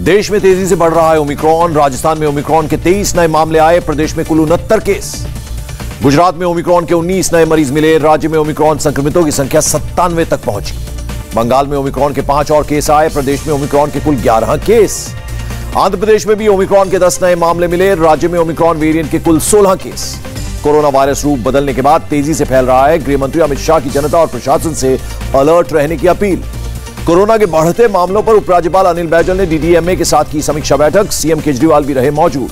देश में तेजी से बढ़ रहा है ओमिक्रॉन। राजस्थान में ओमिक्रॉन के 23 नए मामले आए। प्रदेश में कुल 69 केस। गुजरात में ओमिक्रॉन के 19 नए मरीज मिले। राज्य में ओमिक्रॉन संक्रमितों की संख्या 97 तक पहुंची। बंगाल में ओमिक्रॉन के 5 और केस आए। प्रदेश में ओमिक्रॉन के कुल 11 केस। आंध्र प्रदेश में भी ओमिक्रॉन के 10 नए मामले मिले। राज्य में ओमिक्रॉन वेरिएंट के कुल 16 केस। कोरोना वायरस रूप बदलने के बाद तेजी से फैल रहा है। गृह मंत्री अमित शाह की जनता और प्रशासन से अलर्ट रहने की अपील। कोरोना के बढ़ते मामलों पर उपराज्यपाल अनिल बैजल ने डीडीएमए के साथ की समीक्षा बैठक। सीएम केजरीवाल भी रहे मौजूद।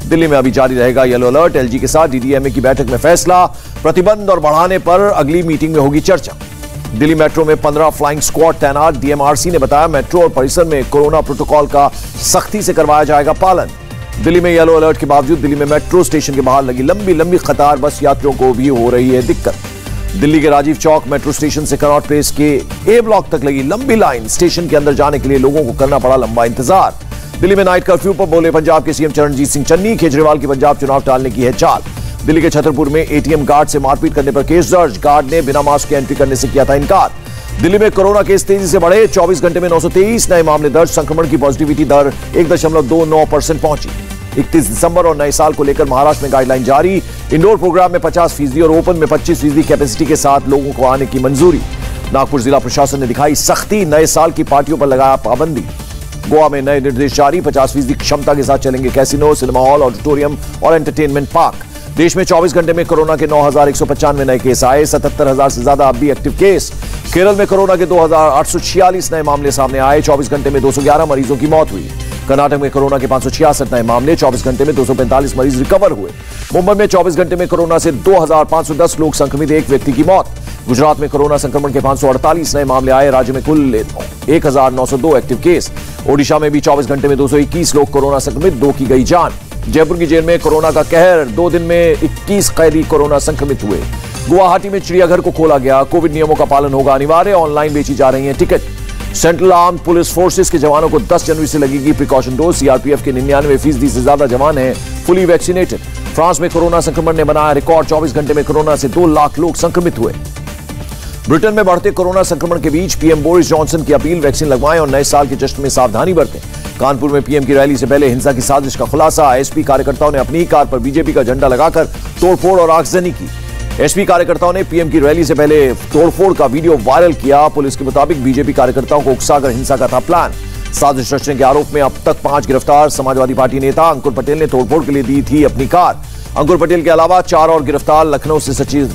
दिल्ली में अभी जारी रहेगा येलो अलर्ट। एलजी के साथ डीडीएमए की बैठक में फैसला। प्रतिबंध और बढ़ाने पर अगली मीटिंग में होगी चर्चा। दिल्ली मेट्रो में 15 फ्लाइंग स्क्वाड तैनात। डीएमआरसी ने बताया मेट्रो और परिसर में कोरोना प्रोटोकॉल का सख्ती से करवाया जाएगा पालन। दिल्ली में येलो अलर्ट के बावजूद दिल्ली में मेट्रो स्टेशन के बाहर लगी लंबी कतार। बस यात्रियों को भी हो रही है दिक्कत। दिल्ली के राजीव चौक मेट्रो स्टेशन से कनॉट प्लेस के ए ब्लॉक तक लगी लंबी लाइन। स्टेशन के अंदर जाने के लिए लोगों को करना पड़ा लंबा इंतजार। दिल्ली में नाइट कर्फ्यू पर बोले पंजाब के सीएम चरणजीत सिंह चन्नी। केजरीवाल की पंजाब चुनाव टालने की है चाल। दिल्ली के छतरपुर में एटीएम गार्ड से मारपीट करने पर केस दर्ज। गार्ड ने बिना मास्क के एंट्री करने से किया था इनकार। दिल्ली में कोरोना केस तेजी से बढ़े। 24 घंटे में 923 नए मामले दर्ज। संक्रमण की पॉजिटिविटी दर 1.29% पहुंची। 31 दिसंबर और नए साल को लेकर महाराष्ट्र में गाइडलाइन जारी। इंडोर प्रोग्राम में 50% और ओपन में 25% कैपेसिटी के साथ लोगों को आने की मंजूरी। नागपुर जिला प्रशासन ने दिखाई सख्ती। नए साल की पार्टियों पर लगाया पाबंदी। गोवा में नए निर्देश जारी। 50% क्षमता के साथ चलेंगे कैसीनो, सिनेमा हॉल, ऑडिटोरियम और एंटरटेनमेंट पार्क। देश में 24 घंटे में कोरोना के 9,195 नए केस आए। 77,000 से ज्यादा अब भी एक्टिव केस। केरल में कोरोना के 2,846 नए मामले सामने आए। 24 घंटे में 211 मरीजों की मौत हुई। कर्नाटक में कोरोना के 566 नए मामले। 24 घंटे में 245 मरीज रिकवर हुए। मुंबई में 24 घंटे में कोरोना से 2,510 लोग संक्रमित, एक व्यक्ति की मौत। गुजरात में कोरोना संक्रमण के 548 नए मामले आए। राज्य में कुल 1,902 एक्टिव केस। ओडिशा में भी 24 घंटे में 221 लोग कोरोना संक्रमित, 2 की गई जान। जयपुर की जेल में कोरोना का कहर। 2 दिन में 21 कैदी कोरोना संक्रमित हुए। गुवाहाटी में चिड़ियाघर को खोला गया। कोविड नियमों का पालन होगा अनिवार्य। ऑनलाइन बेची जा रही है ticket. Central armed police forces के जवानों को 10 जनवरी से लगेगी प्रिकॉशन डोज। सीआरपीएफ के 99% से ज्यादा जवान हैं फुली वैक्सीनेटेड। फ्रांस में कोरोना संक्रमण ने बनाया रिकॉर्ड। 24 घंटे में कोरोना से 2 लाख लोग संक्रमित हुए। ब्रिटेन में बढ़ते कोरोना संक्रमण के बीच पीएम बोरिस जॉनसन की अपील, वैक्सीन लगवाएं और नए साल के जश्न में सावधानी बरतें। कानपुर में पीएम की रैली से पहले हिंसा की साजिश का खुलासा। एसपी कार्यकर्ताओं ने अपनी ही कार पर बीजेपी का झंडा लगाकर तोड़फोड़ और आगजनी की। एसपी कार्यकर्ताओं ने पीएम की रैली से पहले तोड़फोड़ का वीडियो वायरल किया। पुलिस के मुताबिक बीजेपी कार्यकर्ताओं को उकसाकर हिंसा का था प्लान। साजिश रचने के आरोप में अब तक 5 गिरफ्तार। समाजवादी पार्टी नेता अंकुर पटेल ने तोड़फोड़ के लिए दी थी अपनी कार। अंकुर पटेल के अलावा 4 और गिरफ्तार। लखनऊ से सचिन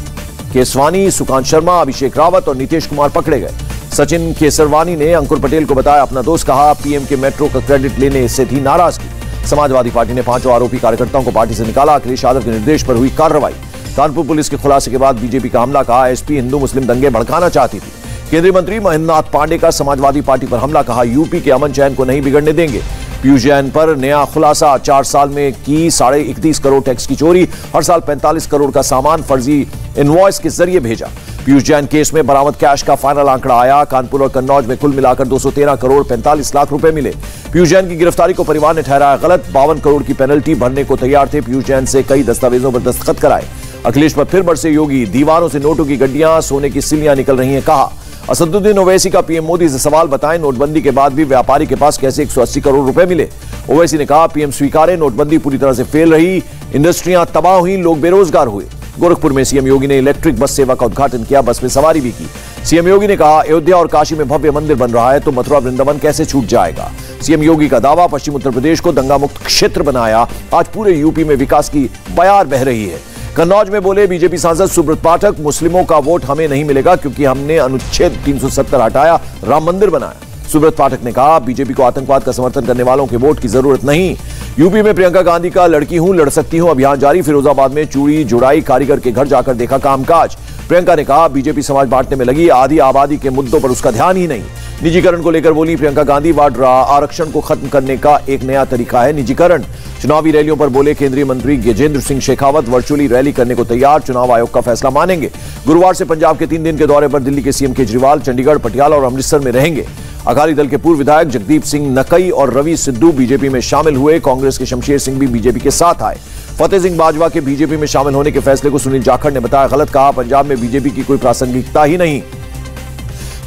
केसवानी, सुकांत शर्मा, अभिषेक रावत और नीतीश कुमार पकड़े गए। सचिन केसरवानी ने अंकुर पटेल को बताया अपना दोस्त, कहा पीएम के मेट्रो का क्रेडिट लेने से थी नाराजगी। समाजवादी पार्टी ने 5 आरोपी कार्यकर्ताओं को पार्टी से निकाला। अखिलेश यादव के निर्देश पर हुई कार्रवाई। कानपुर पुलिस के खुलासे के बाद बीजेपी का हमला, कहा एसपी हिंदू मुस्लिम दंगे भड़काना चाहती थी। केंद्रीय मंत्री महेंद्रनाथ पांडे का समाजवादी पार्टी पर हमला, कहा यूपी के अमन चैन को नहीं बिगड़ने देंगे। पीयूष जैन पर नया खुलासा, 4 साल में की 31.5 करोड़ टैक्स की चोरी। हर साल 45 करोड़ का सामान फर्जी इनवॉइस के जरिए भेजा। पीयूष जैन केस में बरामद कैश का फाइनल आंकड़ा आया। कानपुर और कन्नौज में कुल मिलाकर 213 करोड़ 45 लाख रुपए मिले। पीयूष जैन की गिरफ्तारी को परिवार ने ठहराया गलत। 52 करोड़ की पेनल्टी भरने को तैयार थे। पीयूष जैन से कई दस्तावेजों पर दस्तखत कराए। अखिलेश पर फिर बरसे योगी। दीवारों से नोटों की गड्डियां, सोने की सिल्लियां निकल रही हैं, कहा। असदुद्दीन ओवैसी का पीएम मोदी से सवाल, बताएं नोटबंदी के बाद भी व्यापारी के पास कैसे 180 करोड़ रुपए मिले। ओवैसी ने कहा पीएम स्वीकारे, नोटबंदी पूरी तरह से फेल रही। इंडस्ट्रियां तबाह हुई, लोग बेरोजगार हुए। गोरखपुर में सीएम योगी ने इलेक्ट्रिक बस सेवा का उद्घाटन किया। बस में सवारी भी की। सीएम योगी ने कहा अयोध्या और काशी में भव्य मंदिर बन रहा है तो मथुरा वृंदावन कैसे छूट जाएगा। सीएम योगी का दावा, पश्चिम उत्तर प्रदेश को दंगा मुक्त क्षेत्र बनाया। आज पूरे यूपी में विकास की बयार बह रही है। कन्नौज में बोले बीजेपी सांसद सुब्रत पाठक, मुस्लिमों का वोट हमें नहीं मिलेगा क्योंकि हमने अनुच्छेद 370 हटाया, राम मंदिर बनाया। सुब्रत पाठक ने कहा बीजेपी को आतंकवाद का समर्थन करने वालों के वोट की जरूरत नहीं। यूपी में प्रियंका गांधी का लड़की हूं लड़ सकती हूं अभियान जारी। फिरोजाबाद में चूड़ी जुड़ाई कारीगर के घर जाकर देखा कामकाज। प्रियंका ने कहा बीजेपी समाज बांटने में लगी, आधी आबादी के मुद्दों पर उसका ध्यान ही नहीं। निजीकरण को लेकर बोली प्रियंका गांधी, वाड्रा आरक्षण को खत्म करने का एक नया तरीका है निजीकरण। चुनावी रैलियों पर बोले केंद्रीय मंत्री गजेंद्र सिंह शेखावत, वर्चुअली रैली करने को तैयार, चुनाव आयोग का फैसला मानेंगे। गुरुवार से पंजाब के 3 दिन के दौरे पर दिल्ली के सीएम केजरीवाल चंडीगढ़, पटियाला और अमृतसर में रहेंगे। अकाली दल के पूर्व विधायक जगदीप सिंह नकई और रवि सिद्धू बीजेपी में शामिल हुए। कांग्रेस के शमशेर सिंह भी बीजेपी के साथ आए। फतेह सिंह बाजवा के बीजेपी में शामिल होने के फैसले को सुनील जाखड़ ने बताया गलत, कहा पंजाब में बीजेपी की कोई प्रासंगिकता ही नहीं।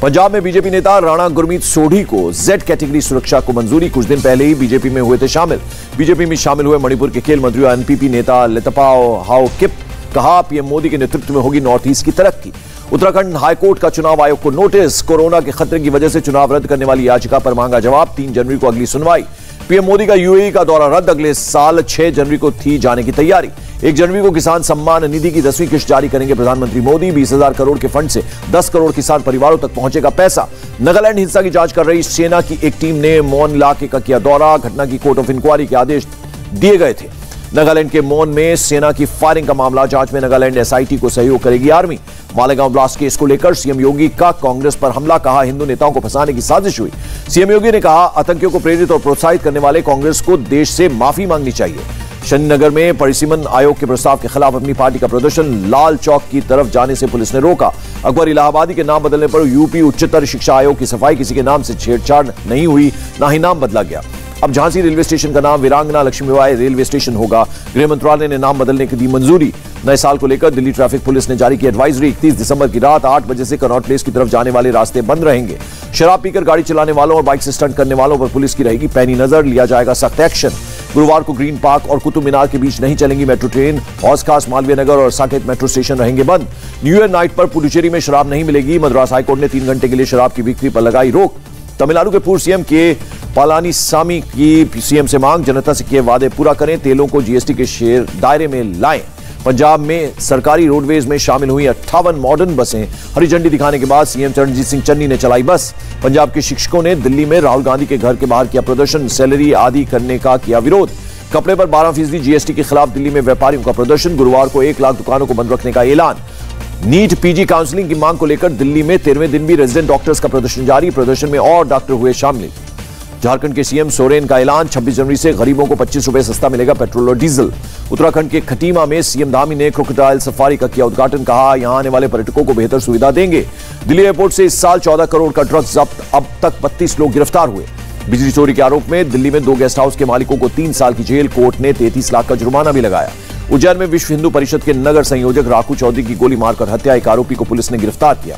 पंजाब में बीजेपी नेता राणा गुरमीत सोढ़ी को जेड कैटेगरी सुरक्षा को मंजूरी। कुछ दिन पहले ही बीजेपी में हुए थे शामिल। बीजेपी में शामिल हुए मणिपुर के खेल मंत्री और एनपीपी नेता लेतपाओ हाओकिप कहा, पीएम मोदी के नेतृत्व में होगी नॉर्थ ईस्ट की तरक्की। उत्तराखंड हाईकोर्ट का चुनाव आयोग को नोटिस। कोरोना के खतरे की वजह से चुनाव रद्द करने वाली याचिका पर मांगा जवाब। 3 जनवरी को अगली सुनवाई। पीएम मोदी का यूएई का दौरा रद्द। अगले साल 6 जनवरी को थी जाने की तैयारी। 1 जनवरी को किसान सम्मान निधि की 10वीं किस्त जारी करेंगे प्रधानमंत्री मोदी। 20,000 करोड़ के फंड से 10 करोड़ किसान परिवारों तक पहुंचेगा पैसा। नागालैंड हिंसा की जांच कर रही सेना की एक टीम ने मोन इलाके का किया दौरा। घटना की कोर्ट ऑफ इंक्वायरी के आदेश दिए गए थे। नागालैंड के मोन में सेना की फायरिंग का मामला। जांच में नागालैंड एसआईटी को सहयोग करेगी आर्मी। मालेगांव ब्लास्ट केस को लेकर सीएम योगी का कांग्रेस पर हमला। कहा, हिंदू नेताओं को फंसाने की साजिश हुई। सीएम योगी ने कहा, आतंकियों को प्रेरित और प्रोत्साहित करने वाले कांग्रेस को देश से माफी मांगनी चाहिए। शनिनगर में परिसीमन आयोग के प्रस्ताव के खिलाफ अपनी पार्टी का प्रदर्शन। लाल चौक की तरफ जाने से पुलिस ने रोका। अकबर इलाहाबादी के नाम बदलने पर यूपी उच्चतर शिक्षा आयोग की सफाई। किसी के नाम से छेड़छाड़ नहीं हुई, ना ही नाम बदला गया। अब झांसी रेलवे स्टेशन का नाम वीरांगना लक्ष्मीबाई रेलवे स्टेशन होगा। गृह मंत्रालय ने नाम बदलने की दी मंजूरी। नए साल को लेकर दिल्ली ट्रैफिक पुलिस ने जारी की एडवाइजरी। 31 दिसंबर की रात 8 बजे से कनॉट प्लेस की तरफ जाने वाले रास्ते बंद रहेंगे। शराब पीकर गाड़ी चलाने वालों और बाइक से स्टंट करने वालों पर पुलिस की रहेगी पैनी नजर। लिया जाएगा सख्त एक्शन। गुरुवार को ग्रीन पार्क और कुतुब मीनार के बीच नहीं चलेंगी मेट्रो ट्रेन। हौस खास, मालवीय नगर और साकेत मेट्रो स्टेशन रहेंगे बंद। न्यू ईयर नाइट पर पुडुचेरी में शराब नहीं मिलेगी। मद्रास हाईकोर्ट ने 3 घंटे के लिए शराब की बिक्री पर लगाई रोक। तमिलनाडु के पूर्व सीएम के पलानीसामी की सीएम से मांग, जनता से किए वादे पूरा करें, तेलों को जीएसटी के शेयर दायरे में लाएं। पंजाब में सरकारी रोडवेज में शामिल हुई 58 मॉडर्न बसें। हरी झंडी दिखाने के बाद सीएम चरणजीत सिंह चन्नी ने चलाई बस। पंजाब के शिक्षकों ने दिल्ली में राहुल गांधी के घर के बाहर किया प्रदर्शन। सैलरी आदि करने का किया विरोध। कपड़े पर 12% जीएसटी के खिलाफ दिल्ली में व्यापारियों का प्रदर्शन। गुरुवार को 1 लाख दुकानों को बंद रखने का ऐलान। नीट पीजी काउंसलिंग की मांग को लेकर दिल्ली में 13वें दिन भी रेजिडेंट डॉक्टर्स का प्रदर्शन जारी। प्रदर्शन में और डॉक्टर हुए शामिल। झारखंड के सीएम सोरेन का ऐलान, 26 जनवरी से गरीबों को 25 रुपए सस्ता मिलेगा पेट्रोल और डीजल। उत्तराखंड के खटीमा में सीएम धामी ने क्रोकोडाइल सफारी का किया उद्घाटन। कहा, यहां आने वाले पर्यटकों को बेहतर सुविधा देंगे। दिल्ली एयरपोर्ट से इस साल 14 करोड़ का ड्रग्स जब्त। अब तक 32 लोग गिरफ्तार हुए। बिजली चोरी के आरोप में दिल्ली में 2 गेस्ट हाउस के मालिकों को 3 साल की जेल। कोर्ट ने 33 लाख का जुर्माना भी लगाया। उज्जैन में विश्व हिंदू परिषद के नगर संयोजक राखू चौधरी की गोली मारकर हत्या। एक आरोपी को पुलिस ने गिरफ्तार किया।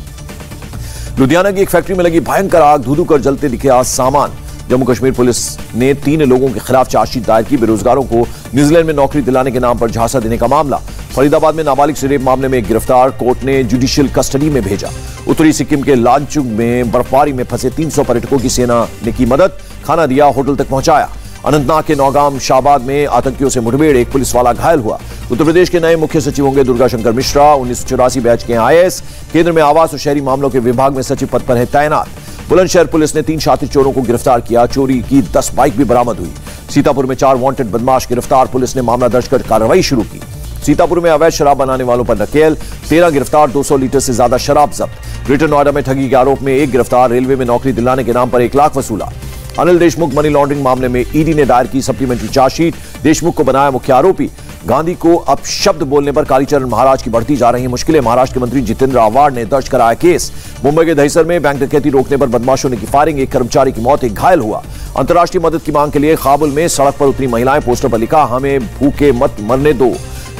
लुधियाना की एक फैक्ट्री में लगी भयंकर आग। धू-धू कर जलते दिखे आज सामान। जम्मू कश्मीर पुलिस ने 3 लोगों के खिलाफ चार्जशीट दायर की। बेरोजगारों को न्यूजीलैंड में नौकरी दिलाने के नाम पर झांसा देने का मामला। फरीदाबाद में नाबालिग से रेप मामले में एक गिरफ्तार। कोर्ट ने जुडिशियल कस्टडी में भेजा। उत्तरी सिक्किम के लांचुंग में बर्फबारी में फंसे 300 पर्यटकों की सेना ने की मदद। खाना दिया, होटल तक पहुंचाया। अनंतनाग के नौगाम शाहबाद में आतंकियों से मुठभेड़। एक पुलिस वाला घायल हुआ। उत्तर प्रदेश के नए मुख्य सचिव होंगे दुर्गा शंकर मिश्रा। 1984 बैच के आईएएस। केंद्र में आवास और शहरी मामलों के विभाग में सचिव पद पर है तैनात। बुलंदशहर पुलिस ने 3 शातिर चोरों को गिरफ्तार किया। चोरी की 10 बाइक भी बरामद हुई। सीतापुर में 4 वांटेड बदमाश गिरफ्तार। पुलिस ने मामला दर्ज कर कार्रवाई शुरू की। सीतापुर में अवैध शराब बनाने वालों पर नकेल। 13 गिरफ्तार। 200 लीटर से ज्यादा शराब जब्त। ग्रेटर नोएडा में ठगी के आरोप में 1 गिरफ्तार। रेलवे में नौकरी दिलाने के नाम पर 1 लाख वसूला। अनिल देशमुख मनी लॉन्ड्रिंग मामले में ईडी ने दायर की सप्लीमेंट्री चार्जशीट। देशमुख को बनाया मुख्य आरोपी। गांधी को अपशब्द बोलने पर कालीचरण महाराज की बढ़ती जा रही मुश्किलें। महाराष्ट्र के मंत्री जितेंद्र आव्हाड ने दर्ज कराया केस। मुंबई के दहिसर में बैंक डकैती रोकने पर बदमाशों ने की फायरिंग। 1 कर्मचारी की मौत, 1 घायल हुआ। अंतर्राष्ट्रीय मदद की मांग के लिए काबुल में सड़क पर उतरी महिलाएं। पोस्टर पर लिखा, हमें भूखे मत मरने दो।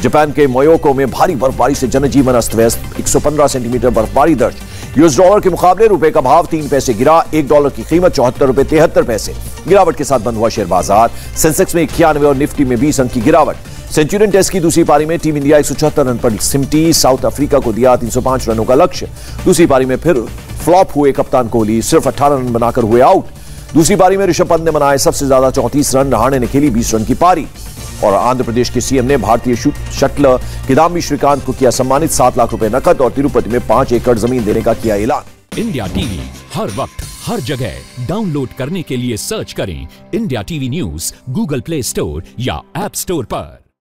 जापान के मोयोको में भारी बर्फबारी से जनजीवन अस्त व्यस्त। 115 सेंटीमीटर बर्फबारी दर्ज। यूएस डॉलर के मुकाबले रुपए का भाव 3 पैसे गिरा। $1 की कीमत 74 रुपए 73 पैसे। गिरावट के साथ बंद हुआ शेयर बाजार। सेंसेक्स में 91 और निफ्टी में 20 अंक की गिरावट। सेंचुरियन टेस्ट की दूसरी पारी में टीम इंडिया 174 रन पर सिमटी। साउथ अफ्रीका को दिया 305 रनों का लक्ष्य। दूसरी पारी में फिर फ्लॉप हुए कप्तान कोहली। सिर्फ 18 रन बनाकर हुए आउट। दूसरी पारी में ऋषभ पंत ने बनाए सबसे ज्यादा 34 रन। रहाणे ने खेली 20 रन की पारी। और आंध्र प्रदेश के सीएम ने भारतीय शटलर किदाम्बी श्रीकांत को किया सम्मानित। 7 लाख रुपए नकद और तिरुपति में 5 एकड़ जमीन देने का किया ऐलान। इंडिया टीवी हर वक्त हर जगह डाउनलोड करने के लिए सर्च करें India TV news Google play store या ऐप स्टोर पर।